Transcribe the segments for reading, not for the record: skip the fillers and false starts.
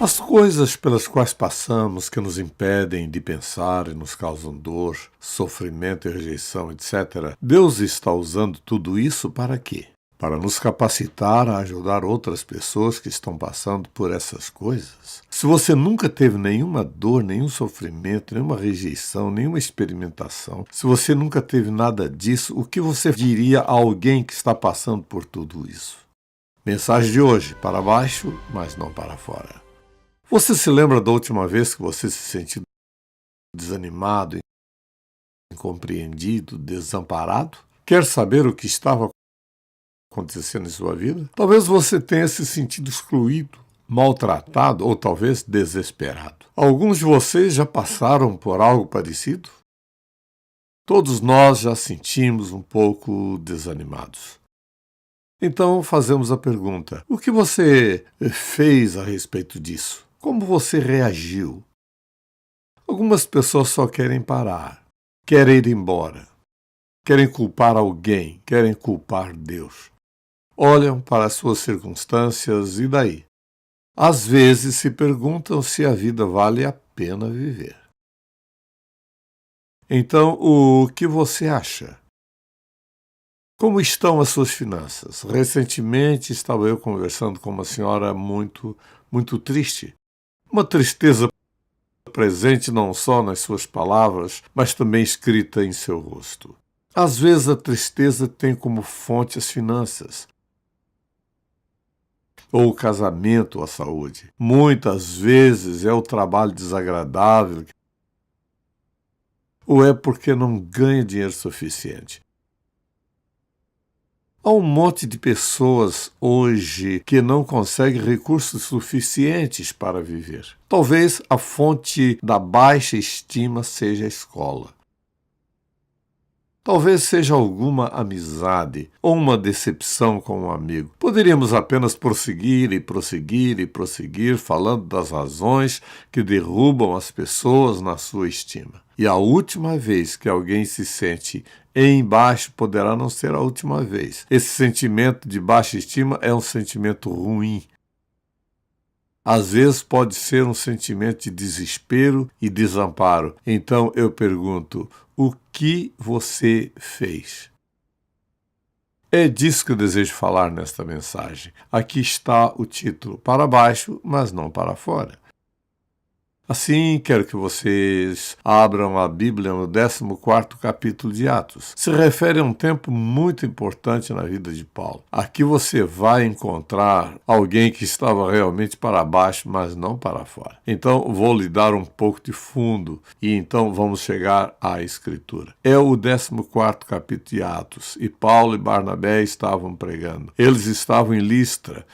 As coisas pelas quais passamos que nos impedem de pensar e nos causam dor, sofrimento e rejeição, etc. Deus está usando tudo isso para quê? Para nos capacitar a ajudar outras pessoas que estão passando por essas coisas. Se você nunca teve nenhuma dor, nenhum sofrimento, nenhuma rejeição, nenhuma experimentação, se você nunca teve nada disso, o que você diria a alguém que está passando por tudo isso? Mensagem de hoje: para baixo, mas não para fora. Você se lembra da última vez que você se sentiu desanimado, incompreendido, desamparado? Quer saber o que estava acontecendo em sua vida? Talvez você tenha se sentido excluído, maltratado ou talvez desesperado. Alguns de vocês já passaram por algo parecido? Todos nós já sentimos um pouco desanimados. Então fazemos a pergunta: o que você fez a respeito disso? Como você reagiu? Algumas pessoas só querem parar, querem ir embora, querem culpar alguém, querem culpar Deus. Olham para as suas circunstâncias e daí? Às vezes se perguntam se a vida vale a pena viver. Então, o que você acha? Como estão as suas finanças? Recentemente estava eu conversando com uma senhora muito triste. Uma tristeza presente não só nas suas palavras, mas também escrita em seu rosto. Às vezes a tristeza tem como fonte as finanças, ou o casamento ou a saúde. Muitas vezes é o trabalho desagradável, ou é porque não ganha dinheiro suficiente. Há um monte de pessoas hoje que não conseguem recursos suficientes para viver. Talvez a fonte da baixa estima seja a escola. Talvez seja alguma amizade ou uma decepção com um amigo. Poderíamos apenas prosseguir e prosseguir e prosseguir falando das razões que derrubam as pessoas na sua estima. E a última vez que alguém se sente embaixo poderá não ser a última vez. Esse sentimento de baixa estima é um sentimento ruim. Às vezes pode ser um sentimento de desespero e desamparo. Então eu pergunto: o que você fez? É disso que eu desejo falar nesta mensagem. Aqui está o título: para baixo, mas não para fora. Assim, quero que vocês abram a Bíblia no 14º capítulo de Atos. Se refere a um tempo muito importante na vida de Paulo. Aqui você vai encontrar alguém que estava realmente para baixo, mas não para fora. Então, vou lhe dar um pouco de fundo e então vamos chegar à Escritura. É o 14º capítulo de Atos e Paulo e Barnabé estavam pregando. Eles estavam em Listra.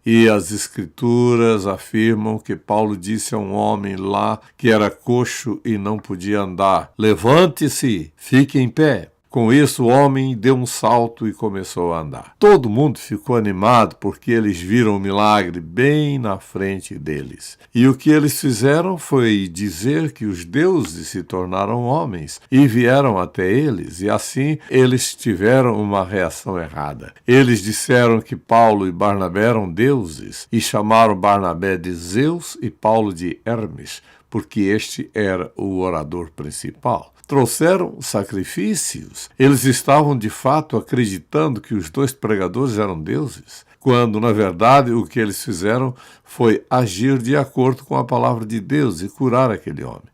E as Escrituras afirmam que Paulo disse a um homem lá que era coxo e não podia andar: levante-se, fique em pé. Com isso, o homem deu um salto e começou a andar. Todo mundo ficou animado porque eles viram o milagre bem na frente deles. E o que eles fizeram foi dizer que os deuses se tornaram homens e vieram até eles, e assim eles tiveram uma reação errada. Eles disseram que Paulo e Barnabé eram deuses e chamaram Barnabé de Zeus e Paulo de Hermes, porque este era o orador principal. Trouxeram sacrifícios. Eles estavam de fato acreditando que os dois pregadores eram deuses, quando na verdade o que eles fizeram foi agir de acordo com a palavra de Deus e curar aquele homem.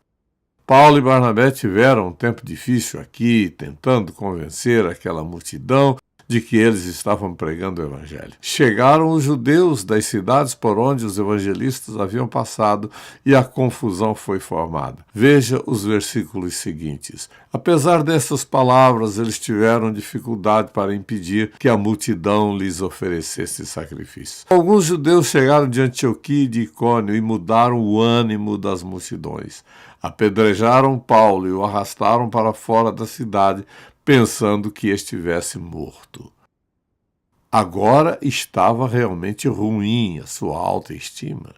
Paulo e Barnabé tiveram um tempo difícil aqui, tentando convencer aquela multidão de que eles estavam pregando o Evangelho. Chegaram os judeus das cidades por onde os evangelistas haviam passado e a confusão foi formada. Veja os versículos seguintes. Apesar dessas palavras, eles tiveram dificuldade para impedir que a multidão lhes oferecesse sacrifício. Alguns judeus chegaram de Antioquia e de Icônio e mudaram o ânimo das multidões. Apedrejaram Paulo e o arrastaram para fora da cidade, pensando que estivesse morto. Agora estava realmente ruim a sua autoestima.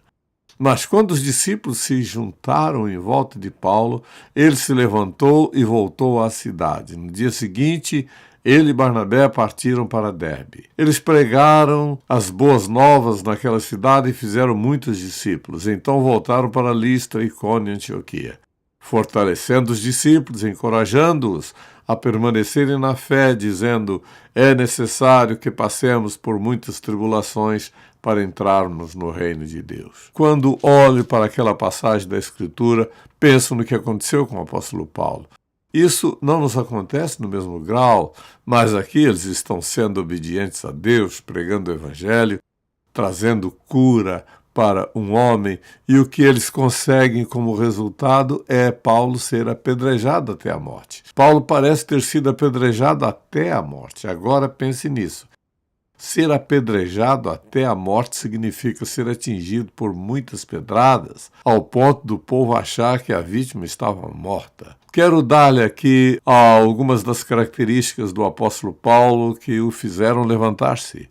Mas quando os discípulos se juntaram em volta de Paulo, ele se levantou e voltou à cidade. No dia seguinte, ele e Barnabé partiram para Derbe. Eles pregaram as boas novas naquela cidade e fizeram muitos discípulos. Então voltaram para Listra, Icônio e Antioquia, fortalecendo os discípulos, encorajando-os a permanecerem na fé, dizendo: é necessário que passemos por muitas tribulações para entrarmos no reino de Deus. Quando olho para aquela passagem da Escritura, penso no que aconteceu com o apóstolo Paulo. Isso não nos acontece no mesmo grau, mas aqui eles estão sendo obedientes a Deus, pregando o Evangelho, trazendo cura para um homem, e o que eles conseguem como resultado é Paulo ser apedrejado até a morte. Paulo parece ter sido apedrejado até a morte. Agora pense nisso. Ser apedrejado até a morte significa ser atingido por muitas pedradas, ao ponto do povo achar que a vítima estava morta. Quero dar-lhe aqui algumas das características do apóstolo Paulo que o fizeram levantar-se.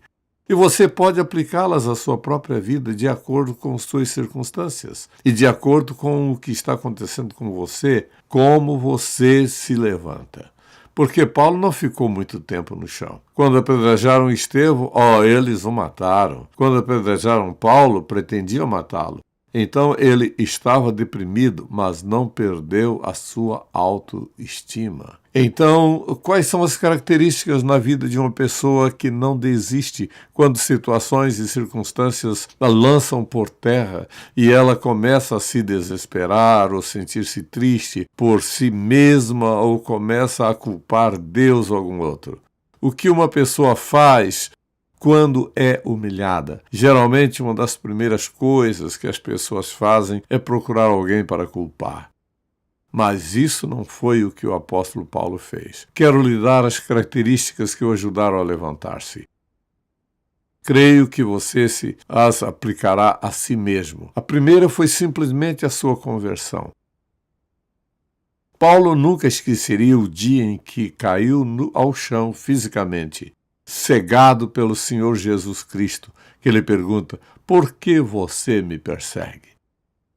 E você pode aplicá-las à sua própria vida de acordo com suas circunstâncias e de acordo com o que está acontecendo com você, como você se levanta. Porque Paulo não ficou muito tempo no chão. Quando apedrejaram Estevão, eles o mataram. Quando apedrejaram Paulo, pretendiam matá-lo. Então ele estava deprimido, mas não perdeu a sua autoestima. Então, quais são as características na vida de uma pessoa que não desiste quando situações e circunstâncias a lançam por terra e ela começa a se desesperar ou sentir-se triste por si mesma ou começa a culpar Deus ou algum outro? O que uma pessoa faz quando é humilhada? Geralmente, uma das primeiras coisas que as pessoas fazem é procurar alguém para culpar. Mas isso não foi o que o apóstolo Paulo fez. Quero lhe dar as características que o ajudaram a levantar-se. Creio que você as aplicará a si mesmo. A primeira foi simplesmente a sua conversão. Paulo nunca esqueceria o dia em que caiu ao chão fisicamente, cegado pelo Senhor Jesus Cristo, que lhe pergunta: por que você me persegue?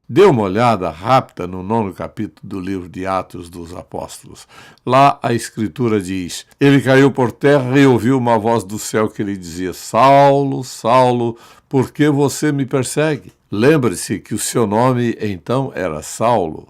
Dê uma olhada rápida no 9º capítulo do livro de Atos dos Apóstolos. Lá a Escritura diz: ele caiu por terra e ouviu uma voz do céu que lhe dizia: Saulo, Saulo, por que você me persegue? Lembre-se que o seu nome então era Saulo.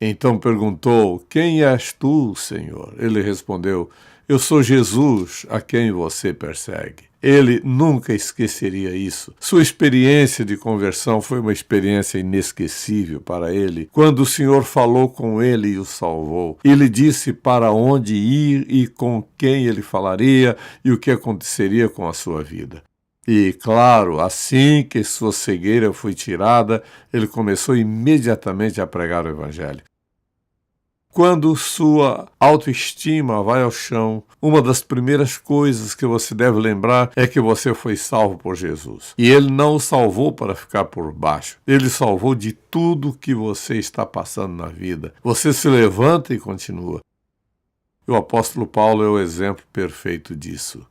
Então perguntou: quem és tu, Senhor? Ele respondeu: eu sou Jesus, a quem você persegue. Ele nunca esqueceria isso. Sua experiência de conversão foi uma experiência inesquecível para ele. Quando o Senhor falou com ele e o salvou, ele disse para onde ir e com quem ele falaria e o que aconteceria com a sua vida. E, claro, assim que sua cegueira foi tirada, ele começou imediatamente a pregar o Evangelho. Quando sua autoestima vai ao chão, uma das primeiras coisas que você deve lembrar é que você foi salvo por Jesus. E Ele não o salvou para ficar por baixo. Ele salvou de tudo que você está passando na vida. Você se levanta e continua. E o apóstolo Paulo é o exemplo perfeito disso.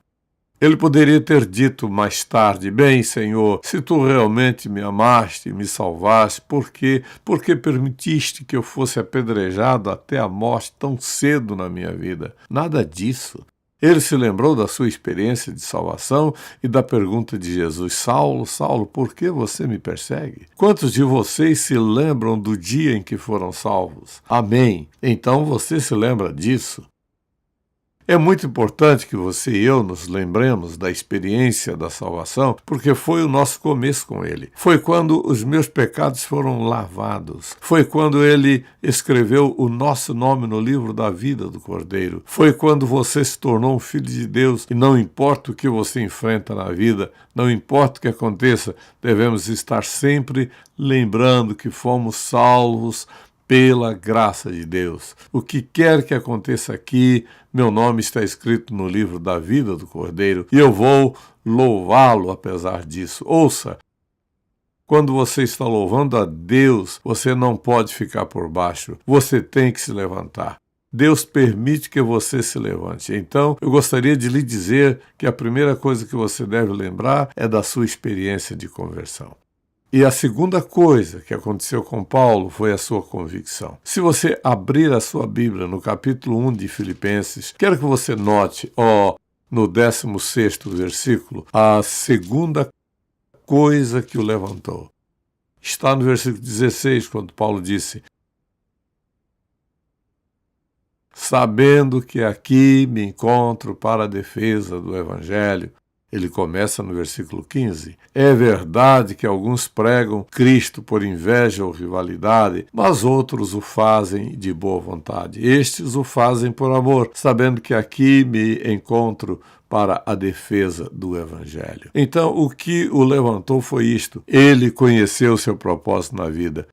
Ele poderia ter dito mais tarde: bem, Senhor, se tu realmente me amaste e me salvaste, por que permitiste que eu fosse apedrejado até a morte tão cedo na minha vida? Nada disso. Ele se lembrou da sua experiência de salvação e da pergunta de Jesus: Saulo, Saulo, por que você me persegue? Quantos de vocês se lembram do dia em que foram salvos? Amém. Então você se lembra disso? É muito importante que você e eu nos lembremos da experiência da salvação, porque foi o nosso começo com Ele. Foi quando os meus pecados foram lavados. Foi quando Ele escreveu o nosso nome no livro da vida do Cordeiro. Foi quando você se tornou um filho de Deus e não importa o que você enfrenta na vida, não importa o que aconteça, devemos estar sempre lembrando que fomos salvos pela graça de Deus. O que quer que aconteça aqui, meu nome está escrito no livro da vida do Cordeiro e eu vou louvá-lo apesar disso. Ouça, quando você está louvando a Deus, você não pode ficar por baixo. Você tem que se levantar. Deus permite que você se levante. Então, eu gostaria de lhe dizer que a primeira coisa que você deve lembrar é da sua experiência de conversão. E a segunda coisa que aconteceu com Paulo foi a sua convicção. Se você abrir a sua Bíblia no capítulo 1 de Filipenses, quero que você note, no 16º versículo, a segunda coisa que o levantou. Está no versículo 16, quando Paulo disse: sabendo que aqui me encontro para a defesa do Evangelho. Ele começa no versículo 15. É verdade que alguns pregam Cristo por inveja ou rivalidade, mas outros o fazem de boa vontade. Estes o fazem por amor, sabendo que aqui me encontro para a defesa do Evangelho. Então, o que o levantou foi isto. Ele conheceu seu propósito na vida.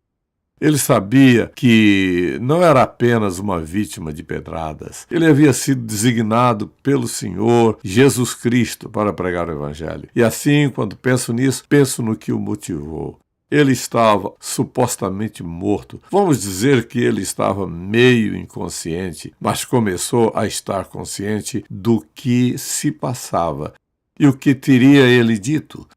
Ele sabia que não era apenas uma vítima de pedradas. Ele havia sido designado pelo Senhor Jesus Cristo para pregar o Evangelho. E assim, quando penso nisso, penso no que o motivou. Ele estava supostamente morto. Vamos dizer que ele estava meio inconsciente, mas começou a estar consciente do que se passava. E o que teria ele dito?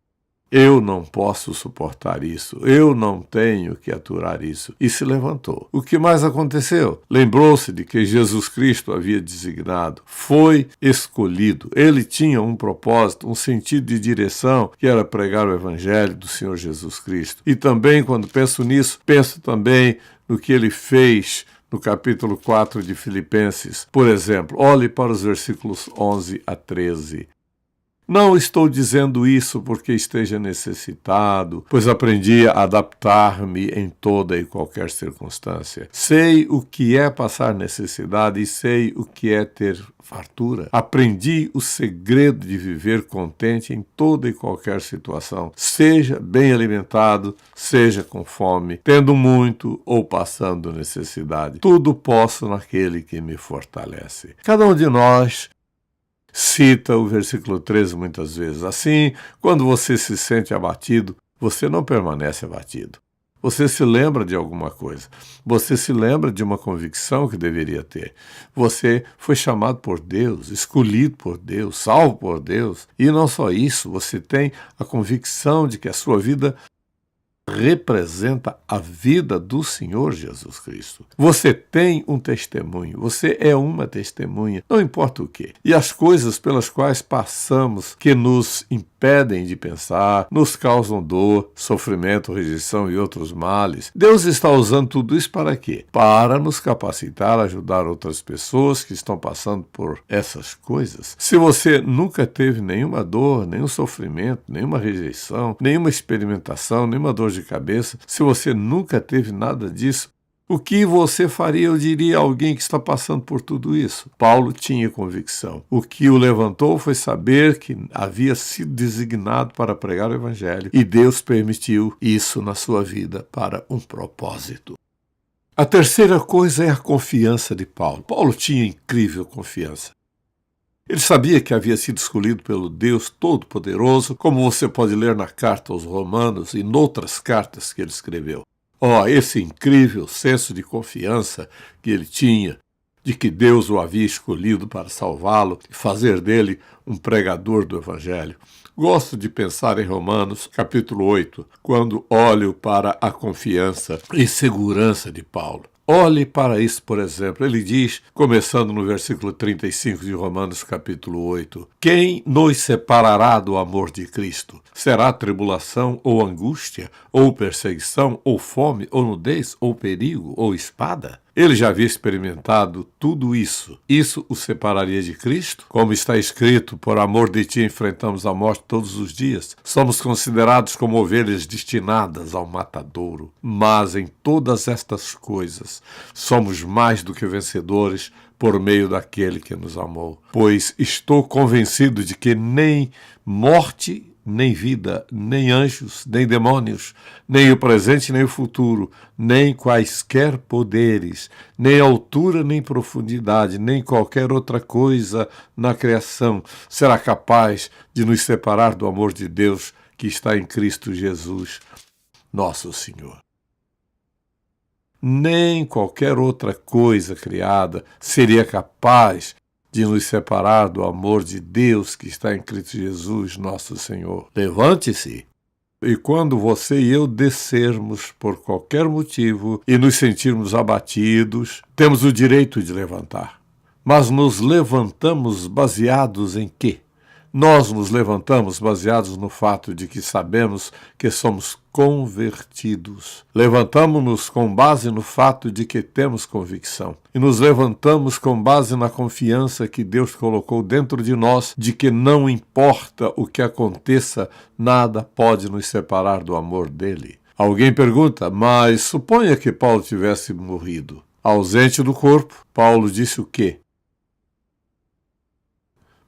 Eu não posso suportar isso, eu não tenho que aturar isso. E se levantou. O que mais aconteceu? Lembrou-se de que Jesus Cristo havia designado, foi escolhido. Ele tinha um propósito, um sentido de direção, que era pregar o Evangelho do Senhor Jesus Cristo. E também, quando penso nisso, penso também no que ele fez no capítulo 4 de Filipenses. Por exemplo, olhe para os versículos 11 a 13. Não estou dizendo isso porque esteja necessitado, pois aprendi a adaptar-me em toda e qualquer circunstância. Sei o que é passar necessidade e sei o que é ter fartura. Aprendi o segredo de viver contente em toda e qualquer situação, seja bem alimentado, seja com fome, tendo muito ou passando necessidade. Tudo posso naquele que me fortalece. Cada um de nós cita o versículo 13 muitas vezes. Assim, quando você se sente abatido, você não permanece abatido. Você se lembra de alguma coisa. Você se lembra de uma convicção que deveria ter. Você foi chamado por Deus, escolhido por Deus, salvo por Deus. E não só isso, você tem a convicção de que a sua vida representa a vida do Senhor Jesus Cristo. Você tem um testemunho, você é uma testemunha, não importa o quê. E as coisas pelas quais passamos, que nos impedem de pensar, nos causam dor, sofrimento, rejeição e outros males. Deus está usando tudo isso para quê? Para nos capacitar a ajudar outras pessoas que estão passando por essas coisas. Se você nunca teve nenhuma dor, nenhum sofrimento, nenhuma rejeição, nenhuma experimentação, nenhuma dor de cabeça, se você nunca teve nada disso, o que você faria, eu diria, a alguém que está passando por tudo isso? Paulo tinha convicção. O que o levantou foi saber que havia sido designado para pregar o Evangelho e Deus permitiu isso na sua vida para um propósito. A terceira coisa é a confiança de Paulo. Paulo tinha incrível confiança. Ele sabia que havia sido escolhido pelo Deus Todo-Poderoso, como você pode ler na carta aos Romanos e noutras cartas que ele escreveu. Esse incrível senso de confiança que ele tinha, de que Deus o havia escolhido para salvá-lo e fazer dele um pregador do Evangelho. Gosto de pensar em Romanos, capítulo 8, quando olho para a confiança e segurança de Paulo. Olhe para isso, por exemplo. Ele diz, começando no versículo 35 de Romanos, capítulo 8, quem nos separará do amor de Cristo? Será tribulação ou angústia, ou perseguição, ou fome, ou nudez, ou perigo, ou espada? Ele já havia experimentado tudo isso. Isso o separaria de Cristo? Como está escrito, por amor de ti enfrentamos a morte todos os dias. Somos considerados como ovelhas destinadas ao matadouro. Mas em todas estas coisas, somos mais do que vencedores por meio daquele que nos amou. Pois estou convencido de que nem morte, nem vida, nem anjos, nem demônios, nem o presente, nem o futuro, nem quaisquer poderes, nem altura, nem profundidade, nem qualquer outra coisa na criação será capaz de nos separar do amor de Deus que está em Cristo Jesus, nosso Senhor. nem qualquer outra coisa criada seria capaz de nos separar do amor de Deus que está em Cristo Jesus, nosso Senhor. Levante-se. E quando você e eu descermos por qualquer motivo e nos sentirmos abatidos, temos o direito de levantar. Mas nos levantamos baseados em quê? Nós nos levantamos baseados no fato de que sabemos que somos convertidos. Levantamos-nos com base no fato de que temos convicção. E nos levantamos com base na confiança que Deus colocou dentro de nós de que não importa o que aconteça, nada pode nos separar do amor dele. Alguém pergunta, mas suponha que Paulo tivesse morrido. Ausente do corpo, Paulo disse o quê?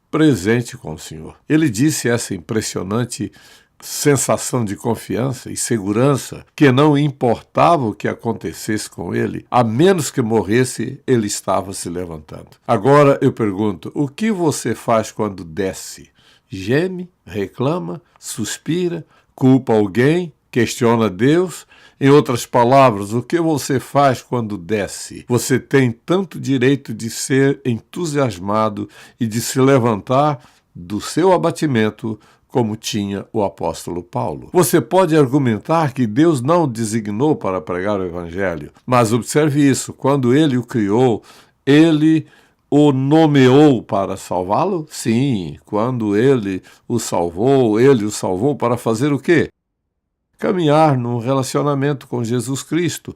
Presente com o Senhor. Ele disse essa impressionante sensação de confiança e segurança que não importava o que acontecesse com ele, a menos que morresse, ele estava se levantando. Agora eu pergunto, o que você faz quando desce? Geme, reclama, suspira, culpa alguém, questiona Deus? Em outras palavras, o que você faz quando desce? Você tem tanto direito de ser entusiasmado e de se levantar do seu abatimento como tinha o apóstolo Paulo. Você pode argumentar que Deus não o designou para pregar o evangelho, mas observe isso, quando ele o criou, ele o nomeou para salvá-lo? Sim, quando ele o salvou para fazer o quê? Caminhar num relacionamento com Jesus Cristo,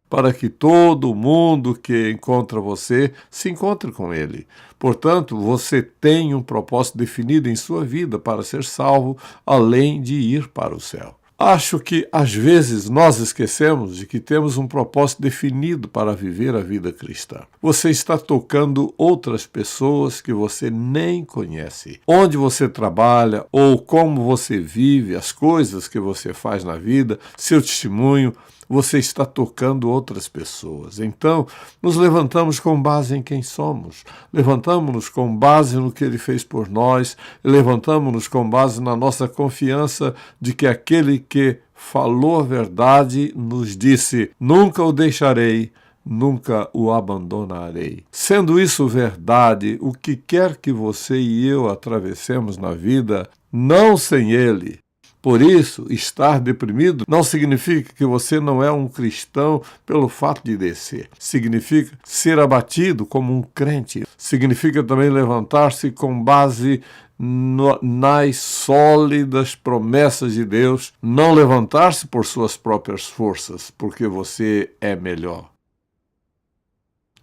para que todo mundo que encontra você se encontre com ele. Portanto, você tem um propósito definido em sua vida para ser salvo, além de ir para o céu. Acho que, às vezes, nós esquecemos de que temos um propósito definido para viver a vida cristã. Você está tocando outras pessoas que você nem conhece. Onde você trabalha ou como você vive, as coisas que você faz na vida, seu testemunho, você está tocando outras pessoas. Então, nos levantamos com base em quem somos. Levantamos-nos com base no que Ele fez por nós. Levantamos-nos com base na nossa confiança de que aquele que falou a verdade nos disse: nunca o deixarei, nunca o abandonarei. Sendo isso verdade, o que quer que você e eu atravessemos na vida, não sem Ele. Por isso, estar deprimido não significa que você não é um cristão pelo fato de descer. Significa ser abatido como um crente. Significa também levantar-se com base nas sólidas promessas de Deus. Não levantar-se por suas próprias forças, porque você é melhor.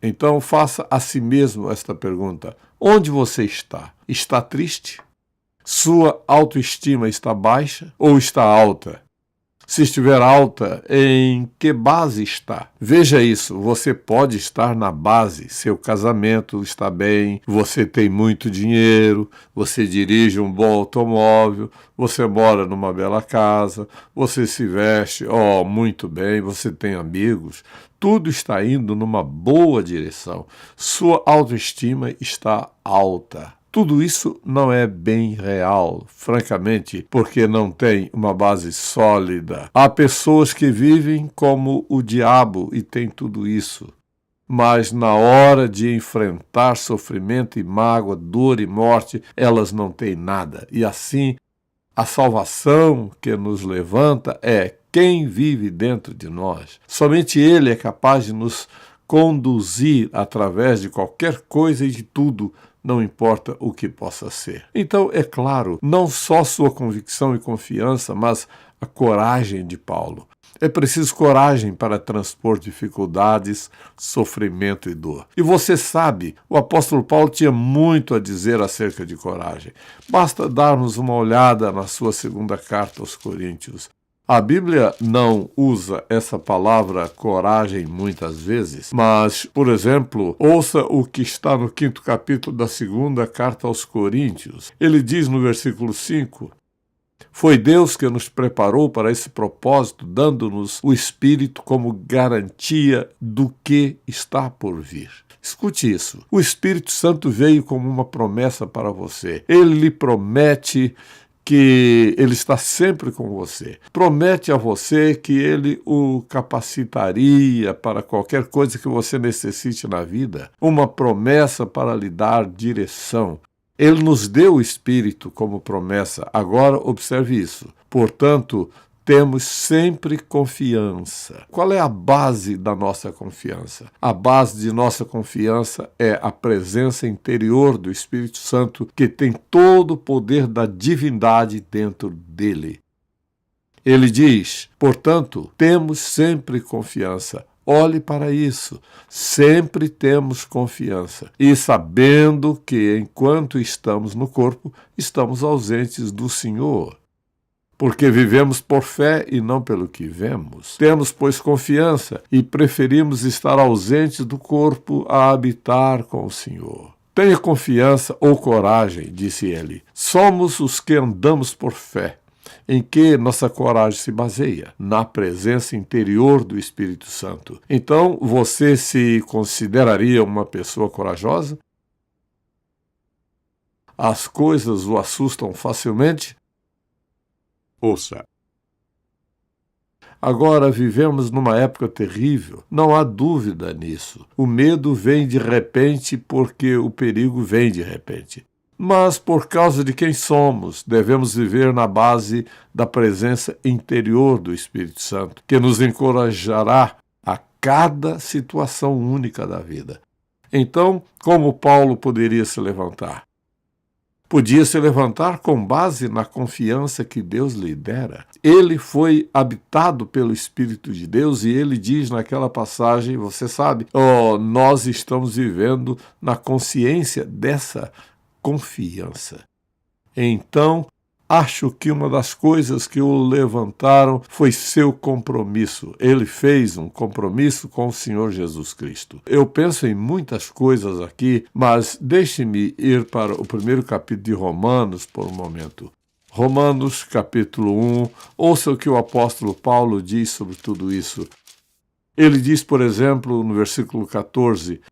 Então, faça a si mesmo esta pergunta. Onde você está? Está triste? Sua autoestima está baixa ou está alta? Se estiver alta, em que base está? Veja isso, você pode estar na base, seu casamento está bem, você tem muito dinheiro, você dirige um bom automóvel, você mora numa bela casa, você se veste, muito bem, você tem amigos, tudo está indo numa boa direção, sua autoestima está alta. Tudo isso não é bem real, francamente, porque não tem uma base sólida. Há pessoas que vivem como o diabo e têm tudo isso. Mas na hora de enfrentar sofrimento e mágoa, dor e morte, elas não têm nada. E assim, a salvação que nos levanta é quem vive dentro de nós. Somente Ele é capaz de nos conduzir através de qualquer coisa e de tudo, não importa o que possa ser. Então, é claro, não só sua convicção e confiança, mas a coragem de Paulo. É preciso coragem para transpor dificuldades, sofrimento e dor. E você sabe, o apóstolo Paulo tinha muito a dizer acerca de coragem. Basta darmos uma olhada na sua segunda carta aos Coríntios. A Bíblia não usa essa palavra coragem muitas vezes, mas, por exemplo, ouça o que está no 5º capítulo da segunda carta aos Coríntios. Ele diz no versículo 5, foi Deus que nos preparou para esse propósito, dando-nos o Espírito como garantia do que está por vir. Escute isso. O Espírito Santo veio como uma promessa para você. Ele lhe promete que Ele está sempre com você. Promete a você que Ele o capacitaria para qualquer coisa que você necessite na vida. Uma promessa para lhe dar direção. Ele nos deu o Espírito como promessa. Agora, observe isso. Portanto, temos sempre confiança. Qual é a base da nossa confiança? A base de nossa confiança é a presença interior do Espírito Santo, que tem todo o poder da divindade dentro dele. Ele diz, portanto, temos sempre confiança. Olhe para isso. Sempre temos confiança. E sabendo que, enquanto estamos no corpo, estamos ausentes do Senhor. Porque vivemos por fé e não pelo que vemos. Temos, pois, confiança e preferimos estar ausentes do corpo a habitar com o Senhor. Tenha confiança ou coragem, disse ele. Somos os que andamos por fé. Em que nossa coragem se baseia? Na presença interior do Espírito Santo. Então, você se consideraria uma pessoa corajosa? As coisas o assustam facilmente? Ouça. Agora vivemos numa época terrível, não há dúvida nisso. O medo vem de repente porque o perigo vem de repente. Mas por causa de quem somos, devemos viver na base da presença interior do Espírito Santo, que nos encorajará a cada situação única da vida. Então, como Paulo poderia se levantar? Podia se levantar com base na confiança que Deus lhe dera. Ele foi habitado pelo Espírito de Deus e ele diz naquela passagem, você sabe, nós estamos vivendo na consciência dessa confiança. Então, acho que uma das coisas que o levantaram foi seu compromisso. Ele fez um compromisso com o Senhor Jesus Cristo. Eu penso em muitas coisas aqui, mas deixe-me ir para o primeiro capítulo de Romanos por um momento. Romanos, capítulo 1. Ouça o que o apóstolo Paulo diz sobre tudo isso. Ele diz, por exemplo, no versículo 14,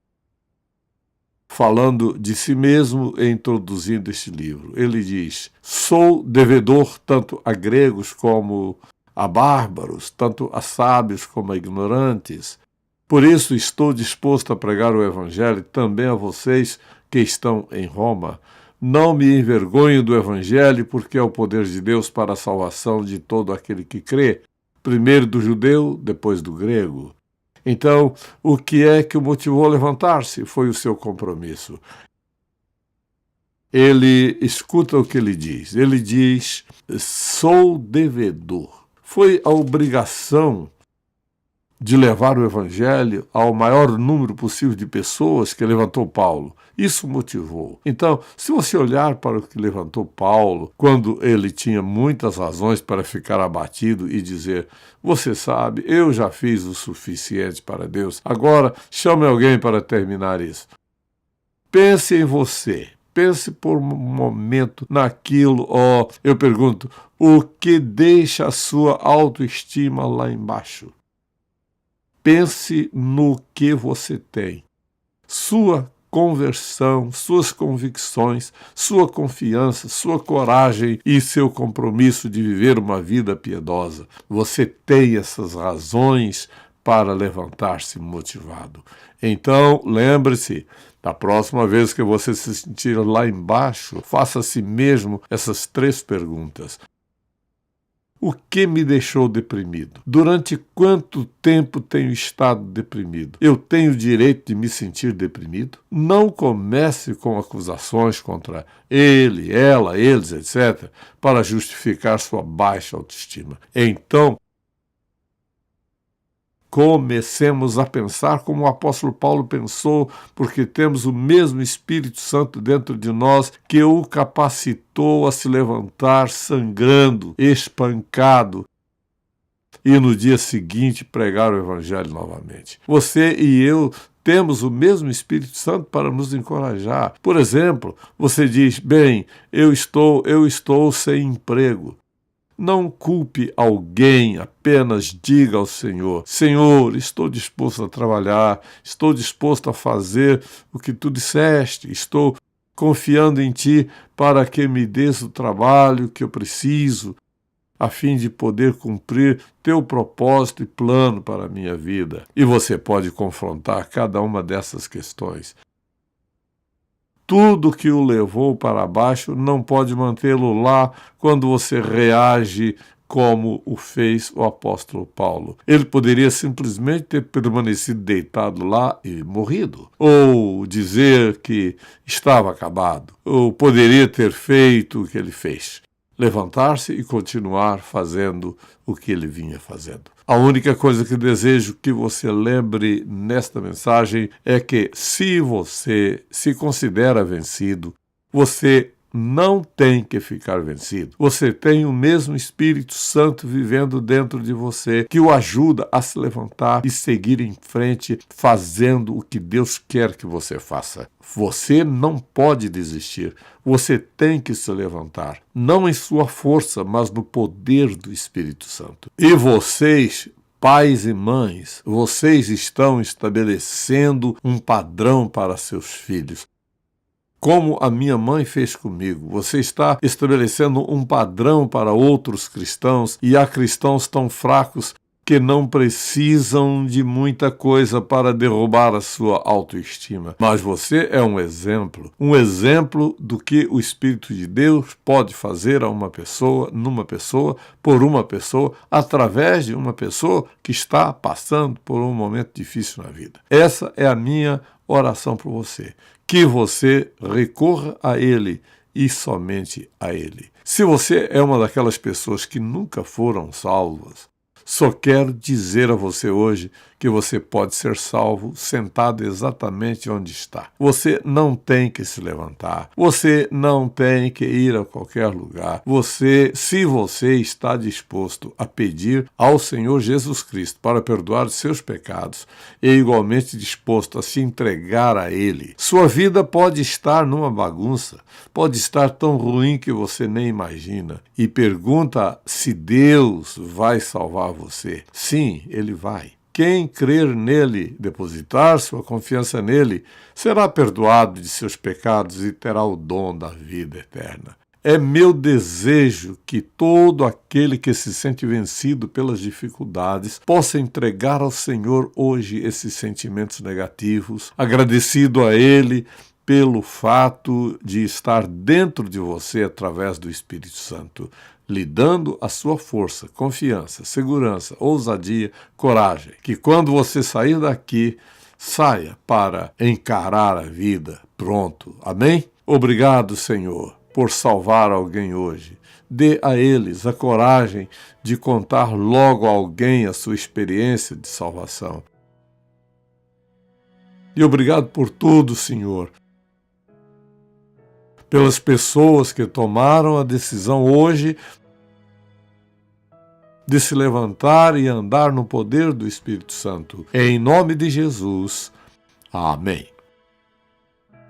falando de si mesmo e introduzindo este livro. Ele diz, sou devedor tanto a gregos como a bárbaros, tanto a sábios como a ignorantes. Por isso estou disposto a pregar o Evangelho também a vocês que estão em Roma. Não me envergonho do Evangelho, porque é o poder de Deus para a salvação de todo aquele que crê, primeiro do judeu, depois do grego. Então, o que é que o motivou a levantar-se? Foi o seu compromisso. Ele escuta o que ele diz. Ele diz, sou devedor. Foi a obrigação de levar o Evangelho ao maior número possível de pessoas que levantou Paulo. Isso motivou. Então, se você olhar para o que levantou Paulo, quando ele tinha muitas razões para ficar abatido e dizer, você sabe, eu já fiz o suficiente para Deus, agora chame alguém para terminar isso. Pense em você. Pense por um momento naquilo, eu pergunto, o que deixa a sua autoestima lá embaixo? Pense no que você tem. Sua conversão, suas convicções, sua confiança, sua coragem e seu compromisso de viver uma vida piedosa. Você tem essas razões para levantar-se motivado. Então, lembre-se, da próxima vez que você se sentir lá embaixo, faça a si mesmo essas 3 perguntas. O que me deixou deprimido? Durante quanto tempo tenho estado deprimido? Eu tenho o direito de me sentir deprimido? Não comece com acusações contra ele, ela, eles, etc., para justificar sua baixa autoestima. Então, comecemos a pensar como o apóstolo Paulo pensou, porque temos o mesmo Espírito Santo dentro de nós que o capacitou a se levantar sangrando, espancado, e no dia seguinte pregar o Evangelho novamente. Você e eu temos o mesmo Espírito Santo para nos encorajar. Por exemplo, você diz, bem, eu estou sem emprego. Não culpe alguém, apenas diga ao Senhor, Senhor, estou disposto a trabalhar, estou disposto a fazer o que tu disseste, estou confiando em Ti para que me dês o trabalho que eu preciso, a fim de poder cumprir Teu propósito e plano para a minha vida. E você pode confrontar cada uma dessas questões. Tudo que o levou para baixo não pode mantê-lo lá quando você reage como o fez o apóstolo Paulo. Ele poderia simplesmente ter permanecido deitado lá e morrido, ou dizer que estava acabado, ou poderia ter feito o que ele fez. Levantar-se e continuar fazendo o que ele vinha fazendo. A única coisa que desejo que você lembre nesta mensagem é que, se você se considera vencido, você não tem que ficar vencido. Você tem o mesmo Espírito Santo vivendo dentro de você, que o ajuda a se levantar e seguir em frente, fazendo o que Deus quer que você faça. Você não pode desistir. Você tem que se levantar, não em sua força, mas no poder do Espírito Santo. E vocês, pais e mães, vocês estão estabelecendo um padrão para seus filhos. Como a minha mãe fez comigo, você está estabelecendo um padrão para outros cristãos, e há cristãos tão fracos que não precisam de muita coisa para derrubar a sua autoestima. Mas você é um exemplo do que o Espírito de Deus pode fazer a uma pessoa, numa pessoa, por uma pessoa, através de uma pessoa que está passando por um momento difícil na vida. Essa é a minha oração por você. Que você recorra a Ele e somente a Ele. Se você é uma daquelas pessoas que nunca foram salvas, só quero dizer a você hoje que você pode ser salvo sentado exatamente onde está. Você não tem que se levantar. Você não tem que ir a qualquer lugar. Se você está disposto a pedir ao Senhor Jesus Cristo para perdoar os seus pecados e igualmente disposto a se entregar a Ele, sua vida pode estar numa bagunça, pode estar tão ruim que você nem imagina. E pergunta se Deus vai salvar você. Sim, Ele vai. Quem crer nele, depositar sua confiança nele, será perdoado de seus pecados e terá o dom da vida eterna. É meu desejo que todo aquele que se sente vencido pelas dificuldades possa entregar ao Senhor hoje esses sentimentos negativos, agradecido a Ele pelo fato de estar dentro de você através do Espírito Santo, lhe dando a sua força, confiança, segurança, ousadia, coragem. Que quando você sair daqui, saia para encarar a vida pronto. Amém? Obrigado, Senhor, por salvar alguém hoje. Dê a eles a coragem de contar logo a alguém a sua experiência de salvação. E obrigado por tudo, Senhor, pelas pessoas que tomaram a decisão hoje de se levantar e andar no poder do Espírito Santo. Em nome de Jesus. Amém.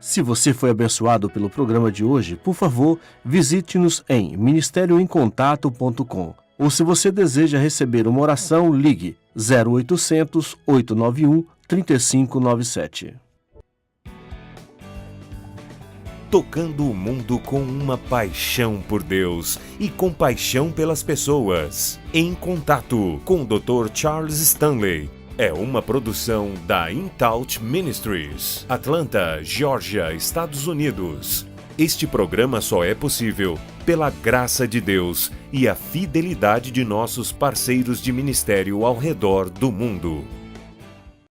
Se você foi abençoado pelo programa de hoje, por favor, visite-nos em ministérioemcontato.com. Ou se você deseja receber uma oração, ligue 0800 891 3597. Tocando o mundo com uma paixão por Deus e compaixão pelas pessoas. Em Contato com o Dr. Charles Stanley. É uma produção da InTouch Ministries, Atlanta, Geórgia, Estados Unidos. Este programa só é possível pela graça de Deus e a fidelidade de nossos parceiros de ministério ao redor do mundo.